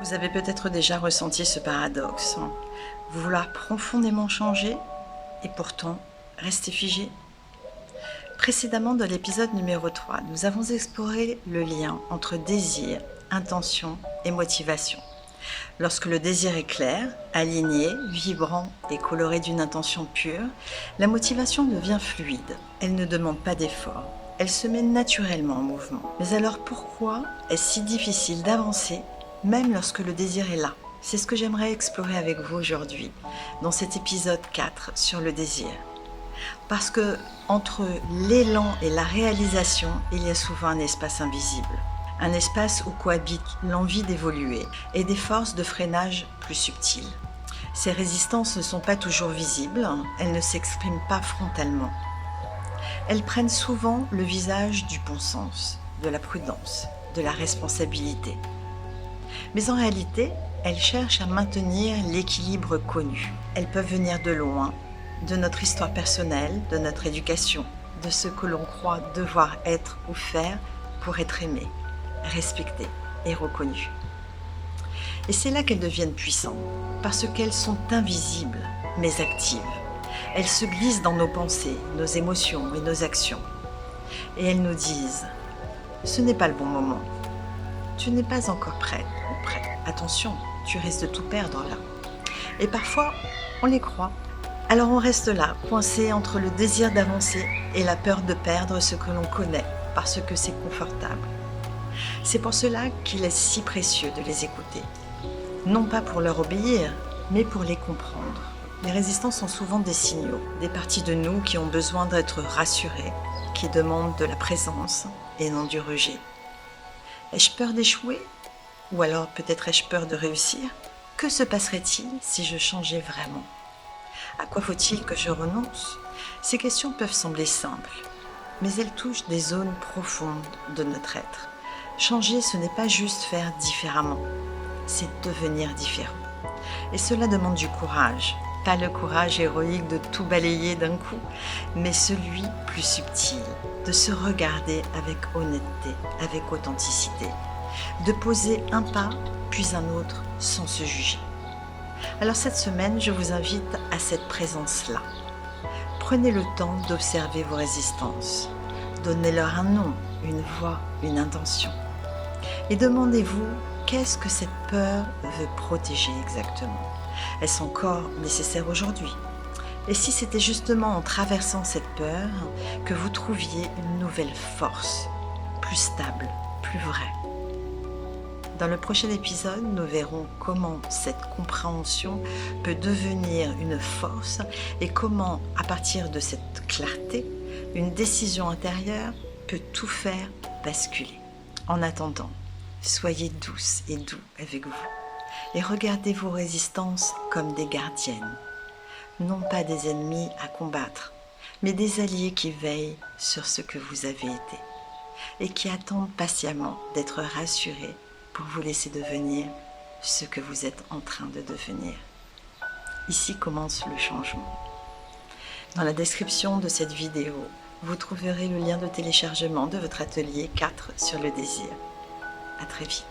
Vous avez peut-être déjà ressenti ce paradoxe, vouloir profondément changer et pourtant rester figé. Précédemment, dans l'épisode numéro 3, nous avons exploré le lien entre désir, intention et motivation. Lorsque le désir est clair, aligné, vibrant et coloré d'une intention pure, la motivation devient fluide. Elle ne demande pas d'effort. Elle se met naturellement en mouvement. Mais alors pourquoi est-ce si difficile d'avancer, même lorsque le désir est là? C'est ce que j'aimerais explorer avec vous aujourd'hui, dans cet épisode 4 sur le désir. Parce que entre l'élan et la réalisation, il y a souvent un espace invisible. Un espace où cohabitent l'envie d'évoluer et des forces de freinage plus subtiles. Ces résistances ne sont pas toujours visibles, elles ne s'expriment pas frontalement. Elles prennent souvent le visage du bon sens, de la prudence, de la responsabilité. Mais en réalité, elles cherchent à maintenir l'équilibre connu. Elles peuvent venir de loin, de notre histoire personnelle, de notre éducation, de ce que l'on croit devoir être ou faire pour être aimé, respecté et reconnu. Et c'est là qu'elles deviennent puissantes, parce qu'elles sont invisibles, mais actives. Elles se glissent dans nos pensées, nos émotions et nos actions. Et elles nous disent « Ce n'est pas le bon moment. Tu n'es pas encore prêt ou prêt. Attention, tu risques de tout perdre là. » Et parfois, on les croit. Alors on reste là, coincé entre le désir d'avancer et la peur de perdre ce que l'on connaît, parce que c'est confortable. C'est pour cela qu'il est si précieux de les écouter. Non pas pour leur obéir, mais pour les comprendre. Les résistances sont souvent des signaux, des parties de nous qui ont besoin d'être rassurées, qui demandent de la présence et non du rejet. Ai-je peur d'échouer? Ou alors peut-être ai-je peur de réussir? Que se passerait-il si je changeais vraiment? À quoi faut-il que je renonce? Ces questions peuvent sembler simples, mais elles touchent des zones profondes de notre être. Changer, ce n'est pas juste faire différemment, c'est devenir différent. Et cela demande du courage. Pas le courage héroïque de tout balayer d'un coup, mais celui plus subtil, de se regarder avec honnêteté, avec authenticité, de poser un pas puis un autre sans se juger. Alors cette semaine, je vous invite à cette présence-là. Prenez le temps d'observer vos résistances. Donnez-leur un nom, une voix, une intention. Et demandez-vous, qu'est-ce que cette peur veut protéger exactement? Est-ce encore nécessaire aujourd'hui? Et si c'était justement en traversant cette peur que vous trouviez une nouvelle force, plus stable, plus vraie? Dans le prochain épisode, nous verrons comment cette compréhension peut devenir une force et comment, à partir de cette clarté, une décision intérieure peut tout faire basculer. En attendant, soyez douce et doux avec vous et regardez vos résistances comme des gardiennes, non pas des ennemis à combattre, mais des alliés qui veillent sur ce que vous avez été et qui attendent patiemment d'être rassurés pour vous laisser devenir ce que vous êtes en train de devenir. Ici commence le changement. Dans la description de cette vidéo, vous trouverez le lien de téléchargement de votre atelier 4 sur le désir. À très vite.